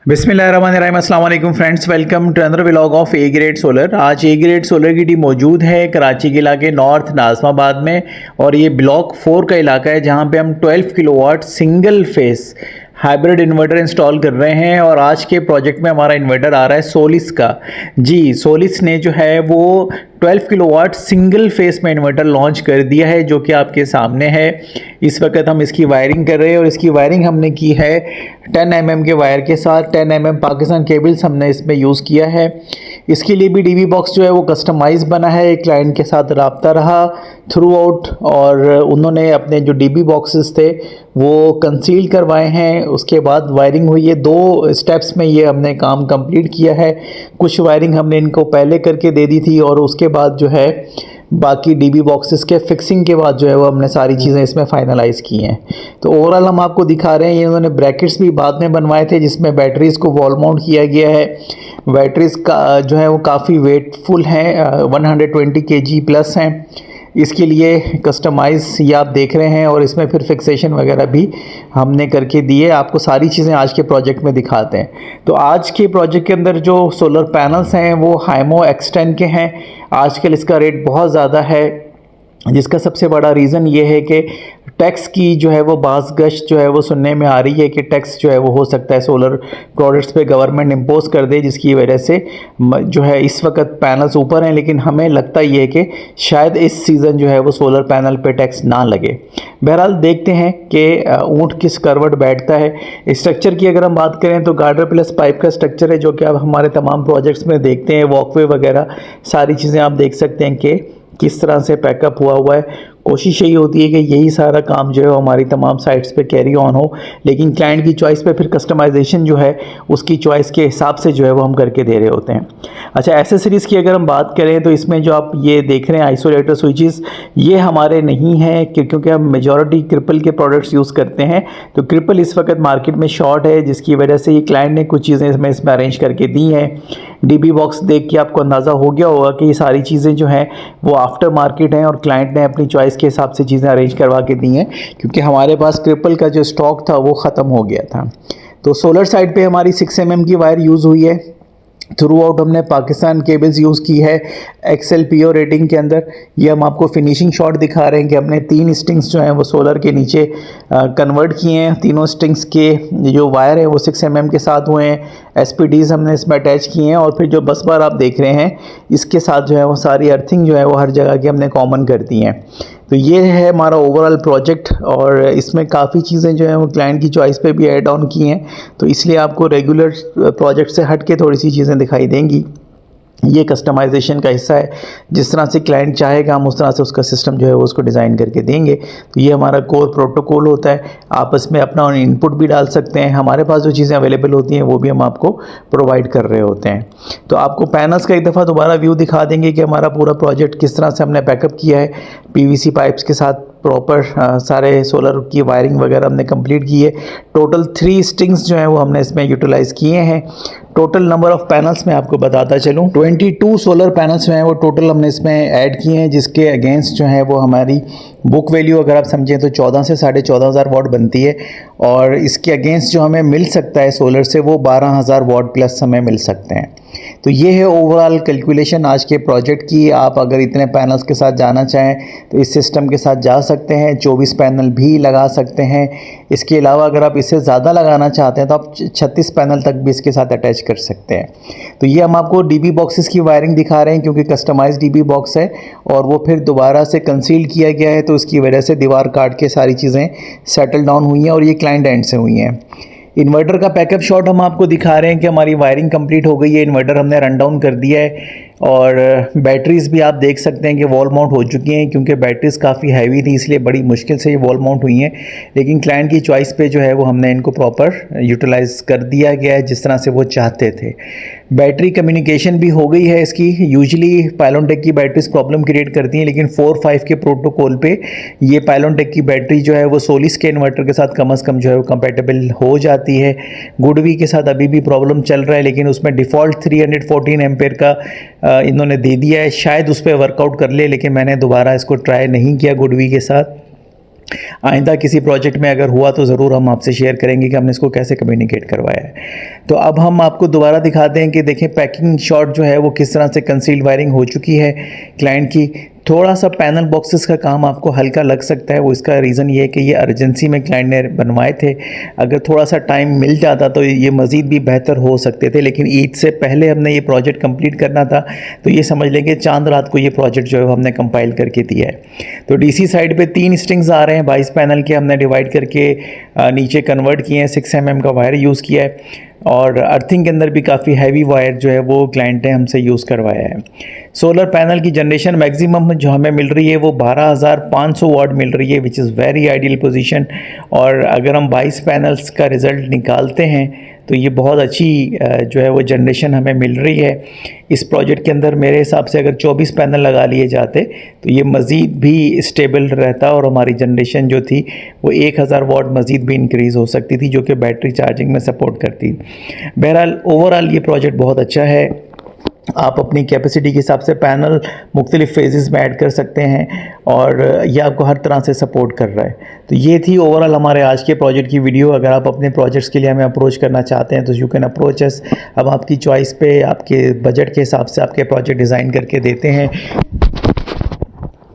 बिस्मिल्लाहिर्रहमानिर्रहीम, अस्सलाम वालेकुम friends, welcome to another vlog of A grade solar. आज ए ग्रेड सोलर की टीम मौजूद है कराची के इलाके नॉर्थ नाज़माबाद में, और ये ब्लॉक 4 का इलाका है जहां पे हम 12 kilowatt single phase hybrid inverter install कर रहे हैं। और आज के प्रोजेक्ट में हमारा इन्वर्टर आ रहा है सोलिस का। जी, सोलिस ने जो है वो 12 किलोवाट सिंगल फेस में इन्वर्टर लॉन्च कर दिया है, जो कि आपके सामने है। इस वक्त हम इसकी वायरिंग कर रहे हैं और इसकी वायरिंग हमने की है 10 mm के वायर के साथ। 10 mm पाकिस्तान केबल्स हमने इसमें यूज़ किया है। इसके लिए भी डीबी बॉक्स जो है वो कस्टमाइज़ बना है। क्लाइंट के साथ रब्ता रहा थ्रू आउट, और उन्होंने अपने जो डीबी बॉक्सेस थे वो कंसील करवाए हैं। उसके बाद वायरिंग हुई है, 2 स्टेप्स में ये हमने काम कंप्लीट किया है। कुछ वायरिंग हमने इनको पहले करके दे दी थी, और उसके बाद जो है बाकी डीबी बॉक्सेस के फिक्सिंग के बाद जो है वो हमने सारी चीज़ें इसमें फाइनलाइज़ की हैं। तो ओवरऑल हम आपको दिखा रहे हैं, ये उन्होंने ब्रैकेट्स भी बाद में बनवाए थे जिसमें बैटरीज़ को वॉल माउंट किया गया है। बैटरीज़ का जो है वो काफ़ी वेटफुल हैं, 120 kg प्लस हैं। इसके लिए कस्टमाइज़ ये आप देख रहे हैं, और इसमें फिर फिक्सेशन वगैरह भी हमने करके दिए। आपको सारी चीज़ें आज के प्रोजेक्ट में दिखाते हैं। तो आज के प्रोजेक्ट के अंदर जो सोलर पैनल्स हैं वो हाइमो X10 के हैं। आजकल इसका रेट बहुत ज़्यादा है, जिसका सबसे बड़ा रीज़न ये है कि टैक्स की जो है वो बाज़ गश्त जो है वो सुनने में आ रही है कि टैक्स जो है वो हो सकता है सोलर प्रोडक्ट्स पे गवर्नमेंट इम्पोज कर दे, जिसकी वजह से जो है इस वक्त पैनल्स ऊपर हैं। लेकिन हमें लगता ये है कि शायद इस सीज़न जो है वो सोलर पैनल पे टैक्स ना लगे। बहरहाल देखते हैं कि ऊँट किस करवट बैठता है। स्ट्रक्चर की अगर हम बात करें तो गार्डर प्लस पाइप का स्ट्रक्चर है, जो कि आप हमारे तमाम प्रोजेक्ट्स में देखते हैं। वॉकवे वगैरह सारी चीज़ें आप देख सकते हैं कि किस तरह से पैकअप हुआ है। कोशिश यही होती है कि यही सारा काम जो है हमारी तमाम साइट्स पे कैरी ऑन हो, लेकिन क्लाइंट की चॉइस पे फिर कस्टमाइजेशन जो है उसकी चॉइस के हिसाब से जो है वो हम करके दे रहे होते हैं। अच्छा, एसेसरीज़ की अगर हम बात करें तो इसमें जो आप ये देख रहे हैं आइसोलेटर स्विचेस, ये हमारे नहीं हैं क्योंकि हम मेजॉरिटी क्रिपल के प्रोडक्ट्स यूज़ करते हैं। तो क्रिपल इस वक्त मार्केट में शॉर्ट है, जिसकी वजह से ये क्लाइंट ने कुछ चीज़ें इसमें अरेंज करके दी हैं। डीबी बॉक्स देख के आपको अंदाज़ा हो गया होगा कि ये सारी चीज़ें जो हैं वो आफ्टर मार्केट हैं, और क्लाइंट ने अपनी चॉइस के हिसाब से चीज़ें अरेंज करवा के दी हैं, क्योंकि हमारे पास क्रिपल का जो स्टॉक था वो ख़त्म हो गया था। तो सोलर साइड पे हमारी 6 mm की वायर यूज़ हुई है। थ्रू आउट हमने पाकिस्तान केबल्स यूज़ की है XLPO रेटिंग के अंदर। ये हम आपको फिनिशिंग शॉट दिखा रहे हैं कि हमने 3 स्ट्रिंग्स जो हैं वो सोलर के नीचे कन्वर्ट किए हैं। तीनों स्ट्रिंग्स के जो वायर है वो 6 mm के साथ हुए हैं। SPDs हमने इसमें अटैच किए हैं, और फिर जो बस बार आप देख रहे हैं इसके साथ जो है वो सारी अर्थिंग जो है वो हर जगह की हमने कॉमन कर दी हैं। तो ये है हमारा ओवरऑल प्रोजेक्ट, और इसमें काफ़ी चीज़ें जो हैं वो क्लाइंट की चॉइस पे भी ऐड ऑन की हैं। तो इसलिए आपको रेगुलर प्रोजेक्ट से हट के थोड़ी सी चीज़ें दिखाई देंगी। ये कस्टमाइजेशन का हिस्सा है, जिस तरह से क्लाइंट चाहेगा हम उस तरह से उसका सिस्टम जो है वो उसको डिज़ाइन करके देंगे। तो ये हमारा कोर प्रोटोकॉल होता है। आप इसमें अपना इनपुट भी डाल सकते हैं। हमारे पास जो चीज़ें अवेलेबल होती हैं वो भी हम आपको प्रोवाइड कर रहे होते हैं। तो आपको पैनल्स का एक दफ़ा दोबारा व्यू दिखा देंगे कि हमारा पूरा प्रोजेक्ट किस तरह से हमने पैकअप किया है। PVC पाइप्स के साथ प्रॉपर सारे सोलर की वायरिंग वगैरह हमने कंप्लीट की है। टोटल 3 स्ट्रिंग्स जो हैं वो हमने इसमें यूटिलाइज़ किए हैं। टोटल नंबर ऑफ़ पैनल्स में आपको बताता चलूँ, 22 सोलर पैनल्स जो हैं वो टोटल हमने इसमें ऐड किए हैं, जिसके अगेंस्ट जो है वो हमारी बुक वैल्यू अगर आप समझें तो 14 से 14,500 वाट बनती है, और इसके अगेंस्ट जो हमें मिल सकता है सोलर से वो 12,000 वाट प्लस हमें मिल सकते हैं। तो ये है ओवरऑल कैलकुलेशन आज के प्रोजेक्ट की। आप अगर इतने पैनल्स के साथ जाना चाहें तो इस सिस्टम के साथ जा सकते हैं, 24 पैनल भी लगा सकते हैं। इसके अलावा अगर आप इससे ज़्यादा लगाना चाहते हैं तो आप 36 पैनल तक भी इसके साथ अटैच कर सकते हैं। तो ये हम आपको डीबी बॉक्सेस की वायरिंग दिखा रहे हैं, क्योंकि कस्टमाइज डीबी बॉक्स है और वो फिर दोबारा से कंसील किया गया है, तो उसकी वजह से दीवार काट के सारी चीज़ें सेटल डाउन हुई हैं, और ये क्लाइंट एंड से हुई हैं। इन्वर्टर का पैकअप शॉट हम आपको दिखा रहे हैं कि हमारी वायरिंग कंप्लीट हो गई है। इन्वर्टर हमने रन डाउन कर दिया है, और बैटरीज़ भी आप देख सकते हैं कि वॉल माउंट हो चुकी हैं, क्योंकि बैटरीज़ काफ़ी हैवी थी इसलिए बड़ी मुश्किल से ये वॉल माउंट हुई हैं। लेकिन क्लाइंट की चॉइस पे जो है वो हमने इनको प्रॉपर यूटिलाइज़ कर दिया गया है जिस तरह से वो चाहते थे। बैटरी कम्युनिकेशन भी हो गई है इसकी। यूजुअली पायलोनटेक की बैटरीज प्रॉब्लम क्रिएट करती हैं, लेकिन 4-5 के प्रोटोकॉल पे ये पायलोनटेक की बैटरी जो है वो सोलिस के इन्वर्टर के साथ कम से कम जो है वो कंपेटेबल हो जाती है। गुडवी के साथ अभी भी प्रॉब्लम चल रहा है, लेकिन उसमें डिफ़ॉल्ट 314 एम्पेयर का इन्होंने दे दिया है। शायद उस पर वर्कआउट कर ले, लेकिन मैंने दोबारा इसको ट्राई नहीं किया गुडवी के साथ। आइंदा किसी प्रोजेक्ट में अगर हुआ तो ज़रूर हम आपसे शेयर करेंगे कि हमने इसको कैसे कम्युनिकेट करवाया है। तो अब हम आपको दोबारा दिखाते हैं कि देखें पैकिंग शॉट जो है वो किस तरह से कंसील्ड वायरिंग हो चुकी है क्लाइंट की। थोड़ा सा पैनल बॉक्सेस का काम आपको हल्का लग सकता है, वो इसका रीज़न ये है कि ये अर्जेंसी में क्लाइंट ने बनवाए थे। अगर थोड़ा सा टाइम मिल जाता तो ये मज़ीद भी बेहतर हो सकते थे, लेकिन ईद से पहले हमने ये प्रोजेक्ट कंप्लीट करना था, तो ये समझ लें कि चांद रात को ये प्रोजेक्ट जो है हमने कंपाइल करके दिया है। तो डीसी साइड पे 3 स्ट्रिंग्स आ रहे हैं 22 पैनल के, हमने डिवाइड करके नीचे कन्वर्ट किए हैं, 6 mm का वायर यूज़ किया है, और अर्थिंग के अंदर भी काफ़ी हैवी वायर जो है वो क्लाइंट ने हमसे यूज़ करवाया है। सोलर पैनल की जनरेशन मैक्सिमम जो हमें मिल रही है वो 12,500 वाट मिल रही है, which is very ideal position. और अगर हम 22 पैनल्स का रिज़ल्ट निकालते हैं तो ये बहुत अच्छी जो है वो जनरेशन हमें मिल रही है। इस प्रोजेक्ट के अंदर मेरे हिसाब से अगर 24 पैनल लगा लिए जाते तो ये मज़ीद भी स्टेबल रहता और हमारी जनरेशन जो थी वो 1000 वाट मज़ीद भी इंक्रीज़ हो सकती थी, जो कि बैटरी चार्जिंग में सपोर्ट करती। बहरहाल ओवरऑल ये प्रोजेक्ट बहुत अच्छा है। आप अपनी कैपेसिटी के हिसाब से पैनल मुख्तलिफ़ फेजेस में ऐड कर सकते हैं और ये आपको हर तरह से सपोर्ट कर रहा है। तो ये थी ओवरऑल हमारे आज के प्रोजेक्ट की वीडियो। अगर आप अपने प्रोजेक्ट्स के लिए हमें अप्रोच करना चाहते हैं तो यू कैन अप्रोच अस। हम आपकी चॉइस पे, आपके बजट के हिसाब से आपके प्रोजेक्ट डिज़ाइन करके देते हैं।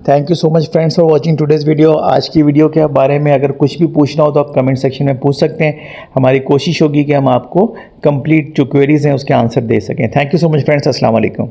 Thank you so much friends for watching today's video. आज की वीडियो के बारे में अगर कुछ भी पूछना हो तो आप कमेंट सेक्शन में पूछ सकते हैं। हमारी कोशिश होगी कि हम आपको कंप्लीट जो क्वेरीज़ हैं उसके आंसर दे सकें। Thank you so much friends, अस्सलाम वालेकुम।